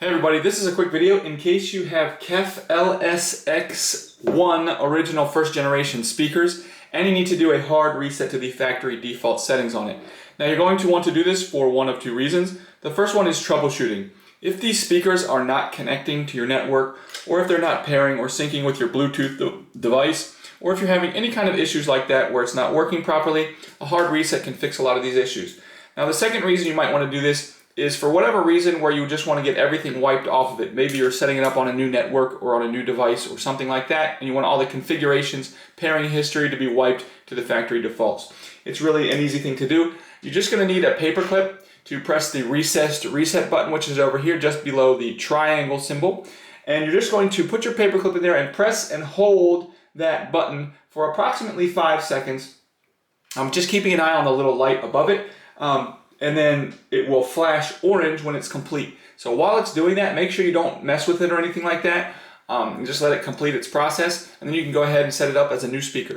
Hey everybody, this is a quick video in case you have KEF LSX1 original first generation speakers and you need to do a hard reset to the factory default settings on it. Now you're going to want to do this for one of two reasons. The first one is troubleshooting. If these speakers are not connecting to your network, or if they're not pairing or syncing with your Bluetooth device, or if you're having any kind of issues like that where it's not working properly, a hard reset can fix a lot of these issues. Now the second reason you might want to do this is for whatever reason where you just want to get everything wiped off of it. Maybe you're setting it up on a new network or on a new device or something like that, and you want all the configurations, pairing history to be wiped to the factory defaults. It's really an easy thing to do. You're just going to need a paper clip to press the recessed reset button, which is over here just below the triangle symbol. And you're just going to put your paper clip in there and press and hold that button for approximately 5 seconds. Just keeping an eye on the little light above it. And then it will flash orange when it's complete. So while it's doing that, make sure you don't mess with it or anything like that. Just let it complete its process, and then you can go ahead and set it up as a new speaker.